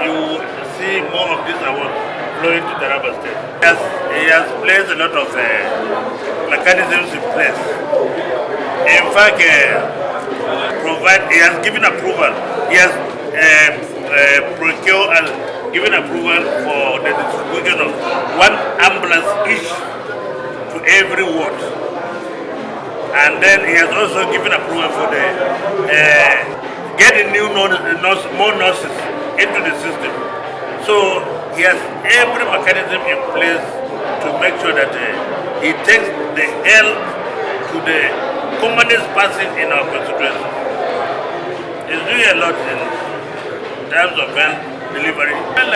you see more of this award flowing to Taraba State. He has placed a lot of mechanisms in place. In fact, he has given approval. He has procured and given approval for the distribution of one ambulance each to every ward. And then he has also given approval for the getting more nurses into the system. So he has every mechanism in place to make sure that he takes the health to the commonest person in our constituency. He's doing a lot in terms of health delivery. Well,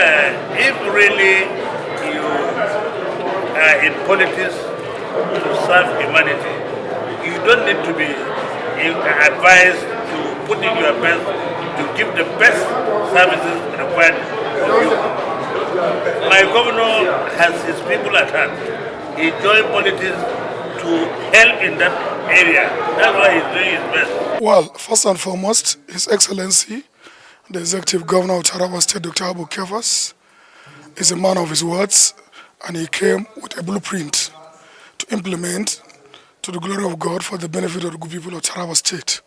if really you are in politics to serve humanity, you don't need to be advised to put in your best to give the best services required of you. My governor has his people at heart. He joined politics to help in that area. That's why he's doing his best. Well, first and foremost, His Excellency, the Executive Governor of Taraba State, Dr. Abu Kefas, is a man of his words, and he came with a blueprint to implement to the glory of God for the benefit of the good people of Taraba State.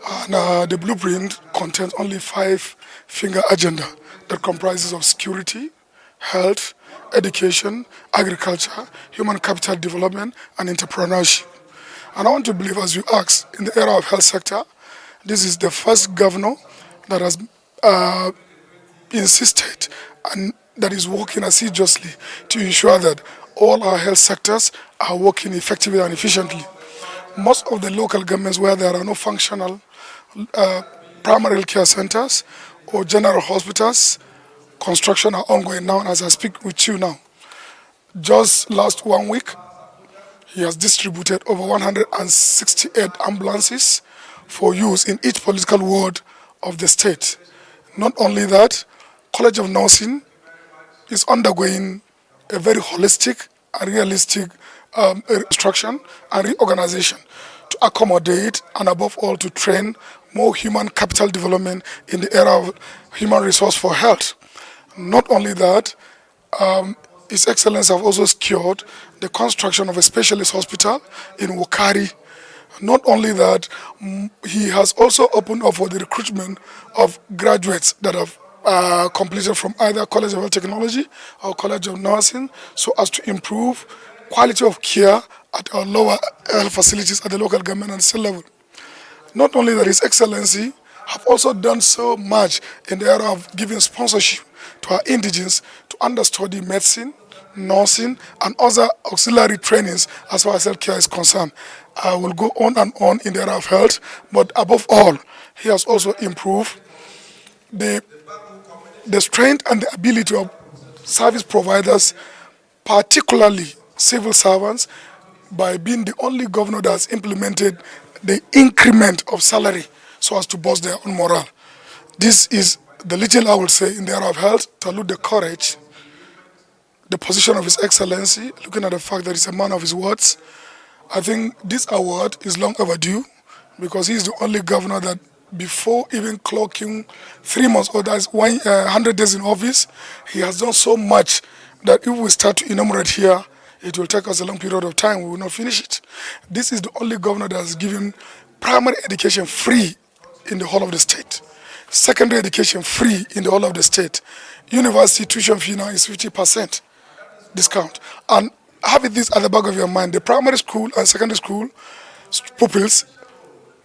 And the blueprint contains only 5-finger agenda that comprises of security, health, education, agriculture, human capital development, and entrepreneurship. And I want to believe, as you asked, in the area of health sector, this is the first governor that has insisted and that is working assiduously to ensure that all our health sectors are working effectively and efficiently. Most of the local governments where there are no functional primary care centers or general hospitals, construction are ongoing now, and as I speak with you now. Just last 1 week, he has distributed over 168 ambulances for use in each political ward of the state. Not only that, College of Nursing is undergoing a very holistic and realistic restructuring and reorganization to accommodate and above all to train more human capital development in the area of human resource for health. Not only that, His Excellency have also secured the construction of a specialist hospital in Wukari. Not only that, he has also opened up for the recruitment of graduates that have completed from either College of Health Technology or College of Nursing, so as to improve quality of care at our lower health facilities at the local government and state level. Not only that, His Excellency have also done so much in the area of giving sponsorship to our indigents to understudy medicine, nursing, and other auxiliary trainings as far as healthcare is concerned. I will go on and on in the area of health, but above all, he has also improved the strength and the ability of service providers, particularly civil servants, by being the only governor that has implemented the increment of salary so as to boost their own morale. This is the little I will say in the area of health. Salute the courage, the position of His Excellency, looking at the fact that he's a man of his words. I think this award is long overdue because he's the only governor that before even clocking 3 months or that's 100 days in office, he has done so much that if we start to enumerate here, it will take us a long period of time. We will not finish it. This is the only governor that has given primary education free in the whole of the state. Secondary education free in the whole of the state. University tuition fee now is 50% discount. And having this at the back of your mind, the primary school and secondary school pupils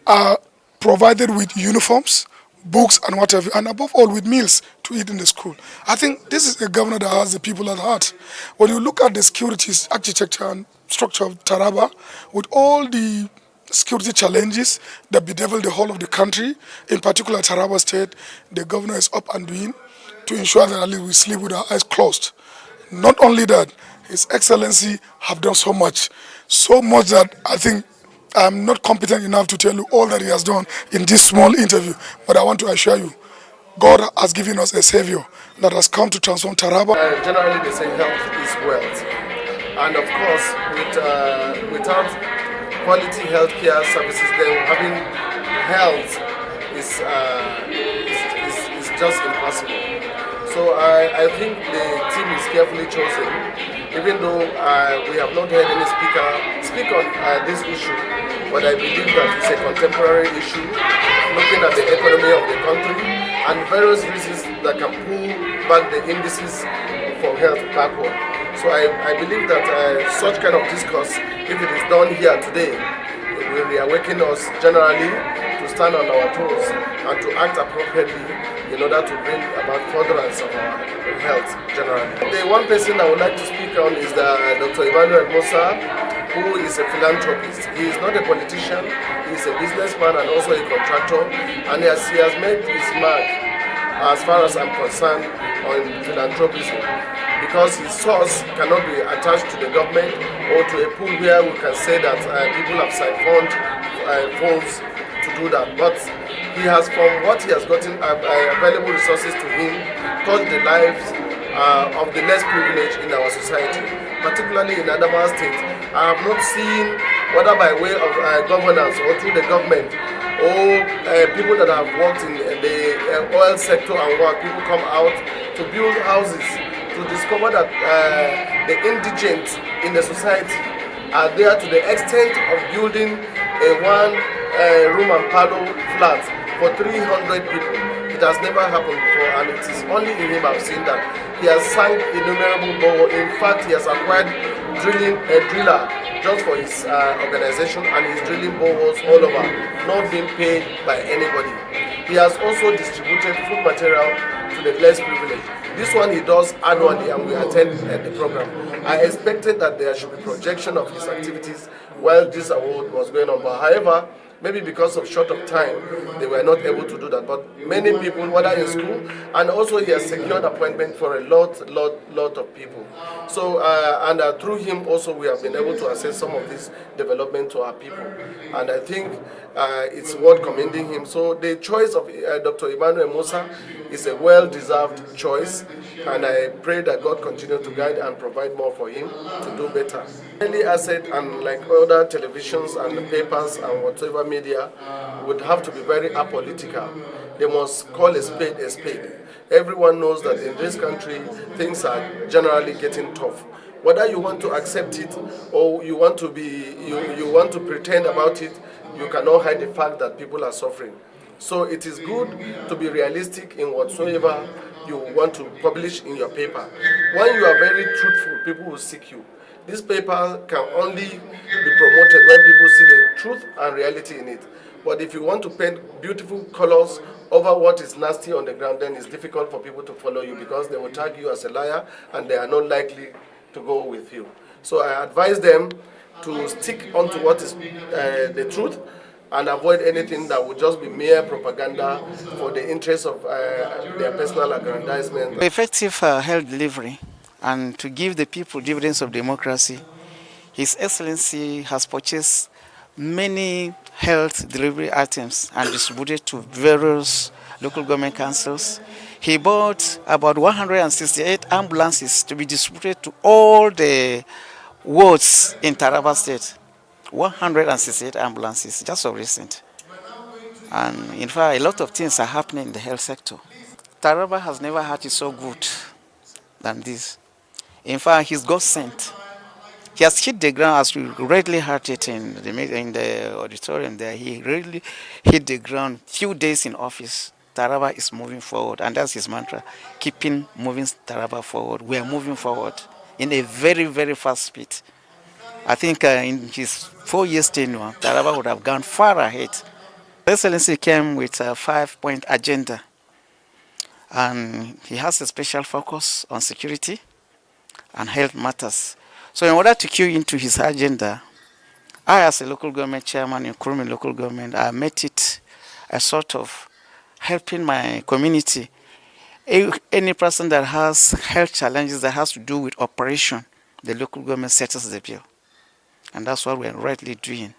are provided with uniforms, books and whatever, and above all with meals to eat in the school. I think this is a governor that has the people at heart. When you look at the security architecture and structure of Taraba, with all the security challenges that bedevil the whole of the country, in particular Taraba State, the governor is up and doing to ensure that at least we sleep with our eyes closed. Not only that, His Excellency have done so much that I think I'm not competent enough to tell you all that he has done in this small interview, but I want to assure you, God has given us a savior that has come to transform Taraba. Generally they say health is wealth, and of course without quality healthcare services, then having health is just impossible. So I think the team is carefully chosen, even though we have not heard any speaker speak on this issue. But I believe that it's a contemporary issue, looking at the economy of the country and various reasons that can pull back the indices for health backward. So I believe that such kind of discourse, if it is done here today, it will reawaken us generally to stand on our toes and to act appropriately in order to bring about furtherance of our health generally. The one person I would like to speak on is Dr. Emmanuel Musa, who is a philanthropist. He is not a politician, he is a businessman and also a contractor, and he has made his mark, as far as I'm concerned, on philanthropism, because his source cannot be attached to the government or to a pool where we can say that people have siphoned funds to do that. But he has, from what he has gotten available resources to him, touched the lives of the less privileged in our society, particularly in Adamawa State. I have not seen, whether by way of governance or through the government, or people that have worked in the oil sector and work, people come out to build houses, to discover that the indigent in the society are there to the extent of building a one-room and parlour flat for 300 people. It has never happened before, and it is only in him I've seen that. He has sunk innumerable boreholes. In fact, he has acquired a driller just for his organization, and he's drilling boreholes all over, not being paid by anybody. He has also distributed food material to the less privileged. This one he does annually, and we attend the program. I expected that there should be projection of his activities while this award was going on, but however, maybe because of short of time, they were not able to do that. But many people, whether in school, and also he has secured appointment for a lot of people. So, through him also we have been able to assess some of this development to our people. And I think it's worth commending him. So the choice of Dr. Emmanuel Musa is a well-deserved choice. And I pray that God continue to guide and provide more for him to do better. Daily Asset, and like other televisions and papers and whatever media, would have to be very apolitical. They must call a spade a spade. Everyone knows that in this country things are generally getting tough. Whether you want to accept it or you want to you want to pretend about it, you cannot hide the fact that people are suffering. So it is good to be realistic in whatsoever you want to publish in your paper. When you are very truthful, people will seek you. This paper can only be promoted when people see the truth and reality in it. But if you want to paint beautiful colors over what is nasty on the ground, then it's difficult for people to follow you, because they will tag you as a liar and they are not likely to go with you. So I advise them to stick onto what is the truth and avoid anything that would just be mere propaganda for the interest of their personal aggrandizement. Effective health delivery and to give the people dividends of democracy, His Excellency has purchased many health delivery items and distributed to various local government councils. He bought about 168 ambulances to be distributed to all the wards in Taraba State. 168 ambulances, just of recent. And in fact, a lot of things are happening in the health sector. Taraba has never had it so good than this. In fact, he's God sent. He has hit the ground, as we readily heard it in the auditorium there. He really hit the ground. Few days in office, Taraba is moving forward, and that's his mantra: keeping moving Taraba forward. We are moving forward in a very, very fast speed. I think in his 4 years tenure, Taraba would have gone far ahead. Excellency came with a 5-point agenda, and he has a special focus on security and health matters. So in order to cue into his agenda, I, as a local government chairman in Kurumi local government, I made it a sort of helping my community. Any person that has health challenges that has to do with operation, the local government settles the bill. And that's what we're rightly doing.